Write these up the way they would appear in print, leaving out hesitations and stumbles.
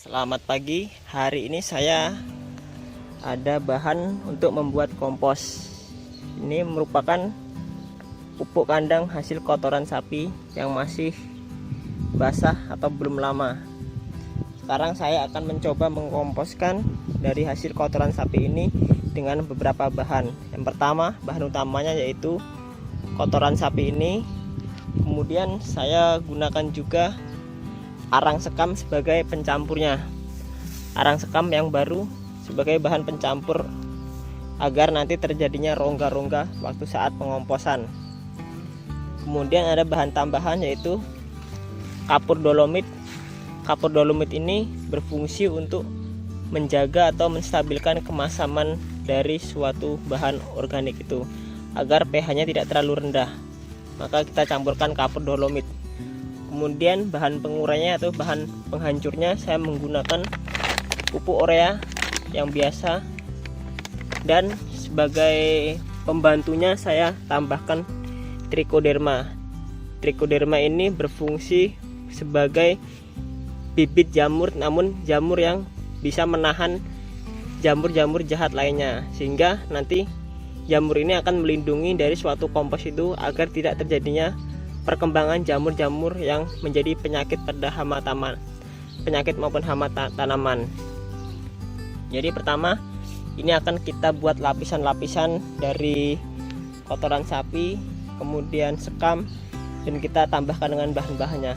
Selamat pagi, hari ini saya ada bahan untuk membuat kompos. Ini merupakan pupuk kandang hasil kotoran sapi yang masih basah atau belum lama. Sekarang saya akan mencoba mengkomposkan dari hasil kotoran sapi ini dengan beberapa bahan. Yang pertama, bahan utamanya yaitu kotoran sapi ini. Kemudian saya gunakan juga arang sekam sebagai pencampurnya. Arang sekam yang baru sebagai bahan pencampur agar nanti terjadinya rongga-rongga waktu saat pengomposan. Kemudian ada bahan tambahan yaitu kapur dolomit. Kapur dolomit ini berfungsi untuk menjaga atau menstabilkan kemasaman dari suatu bahan organik itu agar pH-nya tidak terlalu rendah. Maka kita campurkan kapur dolomit. Kemudian bahan pengurainya atau bahan penghancurnya saya menggunakan pupuk urea yang biasa, dan sebagai pembantunya saya tambahkan trichoderma. Trichoderma ini berfungsi sebagai bibit jamur, namun jamur yang bisa menahan jamur-jamur jahat lainnya, sehingga nanti jamur ini akan melindungi dari suatu kompos itu agar tidak terjadinya perkembangan jamur-jamur yang menjadi penyakit pada hama penyakit maupun hama tanaman. Jadi pertama, ini akan kita buat lapisan-lapisan dari kotoran sapi, kemudian sekam, dan kita tambahkan dengan bahan-bahannya.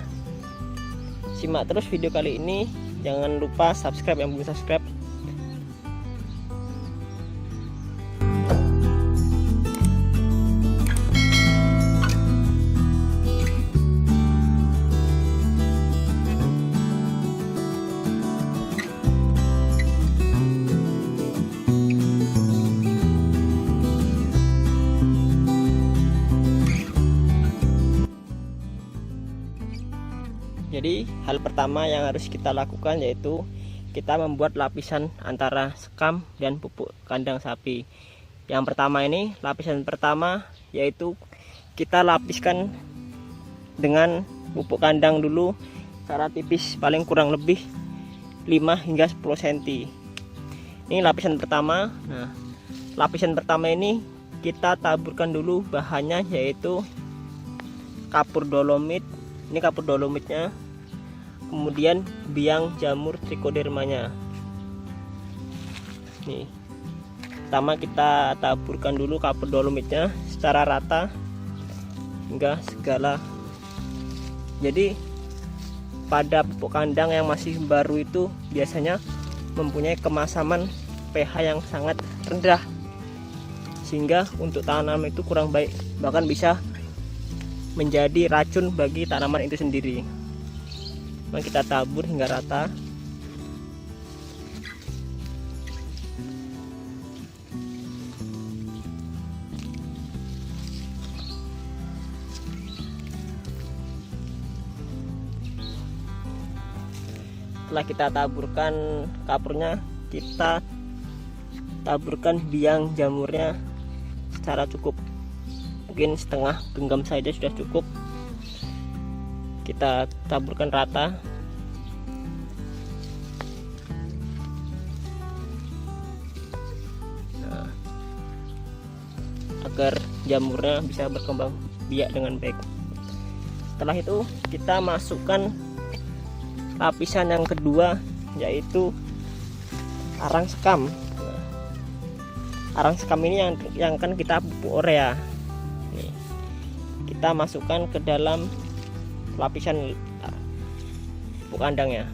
Simak terus video kali ini, jangan lupa subscribe yang belum subscribe. Jadi hal pertama yang harus kita lakukan yaitu kita membuat lapisan antara sekam dan pupuk kandang sapi. Yang pertama ini, lapisan pertama yaitu kita lapiskan dengan pupuk kandang dulu secara tipis, paling kurang lebih 5 hingga 10 cm. Ini lapisan pertama. Nah, lapisan pertama ini kita taburkan dulu bahannya yaitu kapur dolomit. Ini kapur dolomitnya, kemudian biang jamur trichodermanya. Nih, pertama kita taburkan dulu kapur dolomitnya secara rata hingga segala. Jadi pada pupuk kandang yang masih baru itu biasanya mempunyai kemasaman pH yang sangat rendah, sehingga untuk tanaman itu kurang baik, bahkan bisa menjadi racun bagi tanaman itu sendiri. Nah, kita tabur hingga rata. Setelah kita taburkan kapurnya, kita taburkan biang jamurnya secara cukup. Mungkin setengah genggam saja sudah cukup. Kita taburkan rata. Nah, agar jamurnya bisa berkembang biak dengan baik. Setelah itu kita masukkan lapisan yang kedua yaitu arang sekam. Nah, arang sekam ini yang akan kita pupuk urea. Kita masukkan ke dalam lapisan pupuk kandangnya.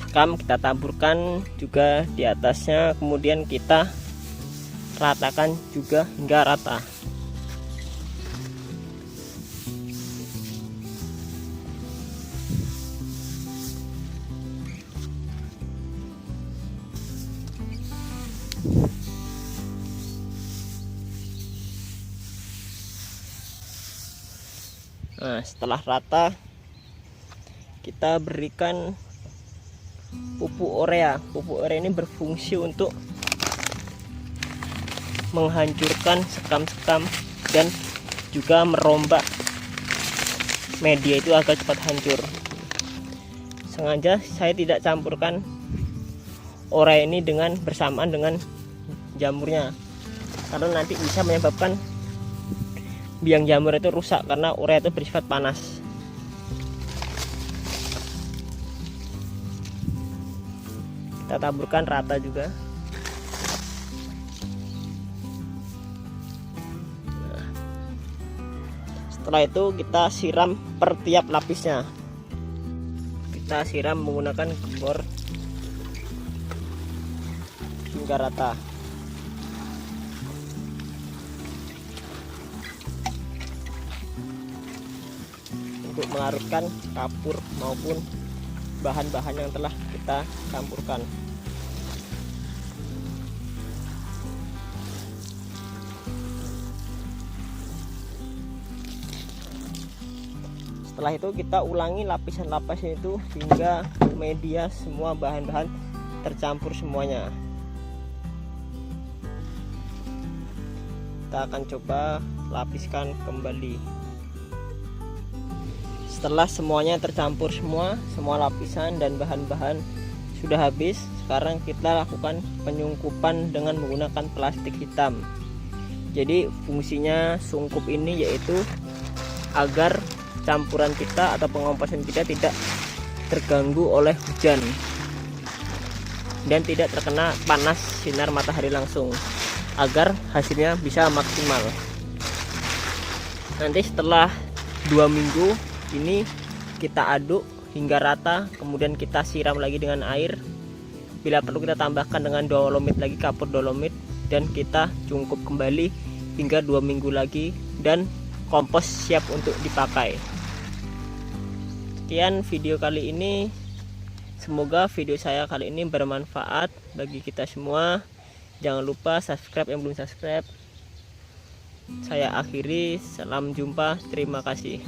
Sekam kita taburkan juga di atasnya, kemudian kita ratakan juga hingga rata. Nah, setelah rata kita berikan pupuk urea. Pupuk urea ini berfungsi untuk menghancurkan sekam-sekam dan juga merombak media itu agar cepat hancur. sengaja saya tidak campurkan urea ini bersamaan dengan jamurnya, karena nanti bisa menyebabkan biang jamur itu rusak karena urea itu bersifat panas. Kita taburkan rata juga. Nah, setelah itu kita siram per tiap lapisnya. Kita siram menggunakan gembor hingga rata. Untuk mengarutkan kapur maupun bahan-bahan yang telah kita campurkan. Setelah itu kita ulangi lapisan-lapisan itu hingga media semua bahan-bahan tercampur semuanya. Kita akan coba lapiskan kembali. Setelah semuanya tercampur semua lapisan dan bahan-bahan sudah habis, sekarang kita lakukan penyungkupan dengan menggunakan plastik hitam. Jadi fungsinya sungkup ini yaitu agar campuran kita atau pengomposan kita tidak terganggu oleh hujan dan tidak terkena panas sinar matahari langsung, agar hasilnya bisa maksimal. Nanti setelah 2 minggu ini kita aduk hingga rata, kemudian kita siram lagi dengan air. Bila perlu kita tambahkan dengan dolomit lagi, kapur dolomit, dan kita cungkup kembali hingga 2 minggu lagi dan kompos siap untuk dipakai. Sekian video kali ini. Semoga video saya kali ini bermanfaat bagi kita semua. Jangan lupa subscribe yang belum subscribe. Saya akhiri, salam jumpa, terima kasih.